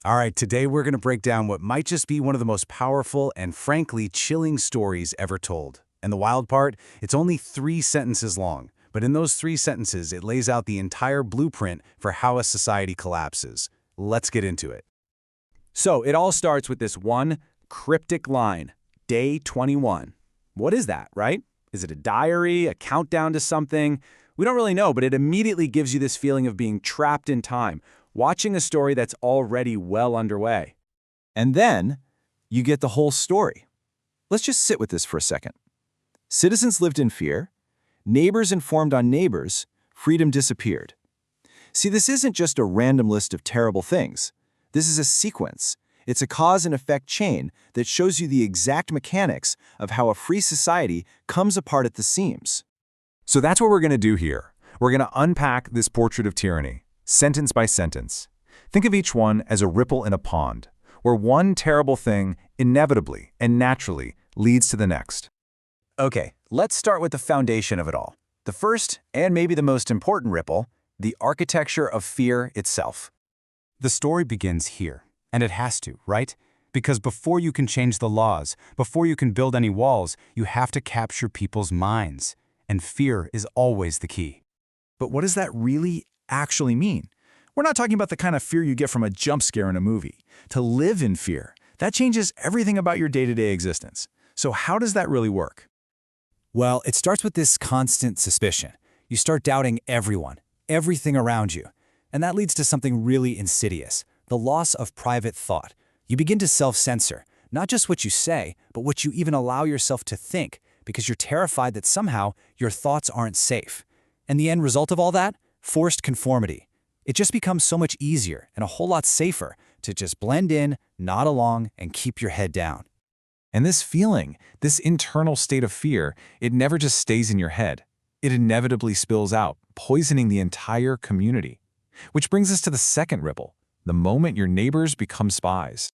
All right, today we're going to break down what might just be one of the most powerful and frankly chilling stories ever told. And the wild part, it's only 3 sentences long. But in those 3 sentences, it lays out the entire blueprint for how a society collapses. Let's get into it. So it all starts with this one cryptic line, day 21. What is that, right? Is it a diary, a countdown to something? We don't really know, but it immediately gives you this feeling of being trapped in time, watching a story that's already well underway. And then you get the whole story. Let's just sit with this for a second. Citizens lived in fear. Neighbors informed on neighbors. Freedom disappeared. See, this isn't just a random list of terrible things. This is a sequence. It's a cause and effect chain that shows you the exact mechanics of how a free society comes apart at the seams. So that's what we're going to do here. We're going to unpack this portrait of tyranny, sentence by sentence. Think of each one as a ripple in a pond, where one terrible thing inevitably and naturally leads to the next. Okay, let's start with the foundation of it all. The first, and maybe the most important ripple, the architecture of fear itself. The story begins here, and it has to, right? Because before you can change the laws, before you can build any walls, you have to capture people's minds. And fear is always the key. But what does that really actually mean? We're not talking about the kind of fear you get from a jump scare in a movie. To live in fear, that changes everything about your day-to-day existence. So how does that really work? Well, it starts with this constant suspicion. You start doubting everyone, everything around you. And that leads to something really insidious, the loss of private thought. You begin to self-censor, not just what you say, but what you even allow yourself to think, because you're terrified that somehow your thoughts aren't safe. And the end result of all that? Forced conformity. It just becomes so much easier and a whole lot safer to just blend in, nod along, and keep your head down. And this feeling, this internal state of fear, it never just stays in your head. It inevitably spills out, poisoning the entire community. Which brings us to the second ripple, the moment your neighbors become spies.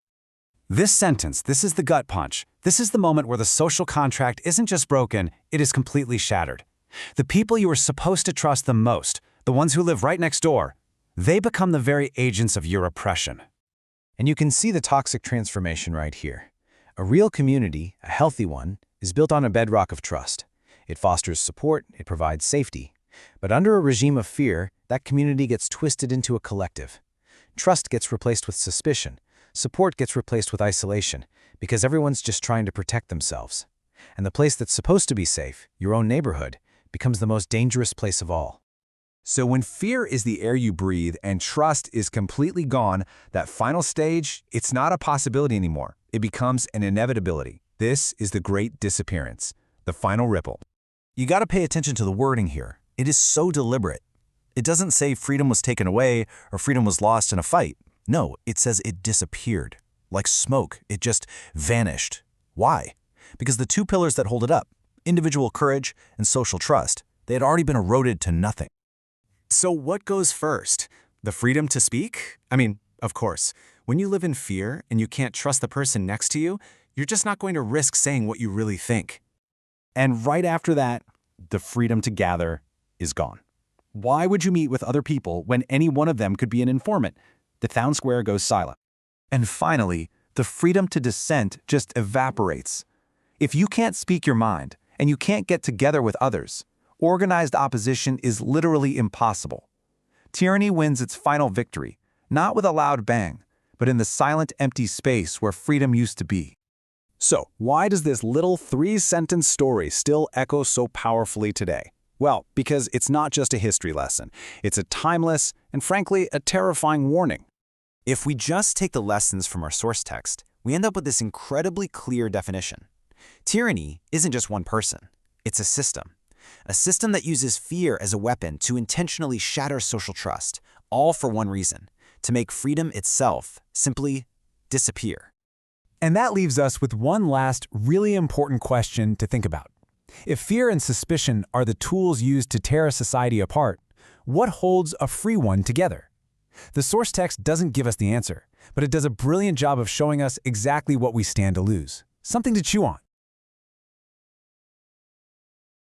This sentence, this is the gut punch. This is the moment where the social contract isn't just broken, it is completely shattered. The people you were supposed to trust the most, the ones who live right next door, they become the very agents of your oppression. And you can see the toxic transformation right here. A real community, a healthy one, is built on a bedrock of trust. It fosters support, it provides safety. But under a regime of fear, that community gets twisted into a collective. Trust gets replaced with suspicion. Support gets replaced with isolation, because everyone's just trying to protect themselves. And the place that's supposed to be safe, your own neighborhood, becomes the most dangerous place of all. So when fear is the air you breathe and trust is completely gone, that final stage, it's not a possibility anymore. It becomes an inevitability. This is the great disappearance, the final ripple. You got to pay attention to the wording here. It is so deliberate. It doesn't say freedom was taken away or freedom was lost in a fight. No, it says it disappeared. Like smoke, it just vanished. Why? Because the 2 pillars that hold it up, individual courage and social trust, they had already been eroded to nothing. So what goes first? The freedom to speak? I mean, of course, when you live in fear and you can't trust the person next to you, you're just not going to risk saying what you really think. And right after that, the freedom to gather is gone. Why would you meet with other people when any one of them could be an informant? The town square goes silent. And finally, the freedom to dissent just evaporates. If you can't speak your mind and you can't get together with others, organized opposition is literally impossible. Tyranny wins its final victory, not with a loud bang, but in the silent, empty space where freedom used to be. So, why does this little 3-sentence story still echo so powerfully today? Well, because it's not just a history lesson. It's a timeless and, frankly, a terrifying warning. If we just take the lessons from our source text, we end up with this incredibly clear definition. Tyranny isn't just one person. It's a system that uses fear as a weapon to intentionally shatter social trust, all for one reason, to make freedom itself simply disappear. And that leaves us with one last really important question to think about. If fear and suspicion are the tools used to tear a society apart, what holds a free one together? The source text doesn't give us the answer, but it does a brilliant job of showing us exactly what we stand to lose. Something to chew on.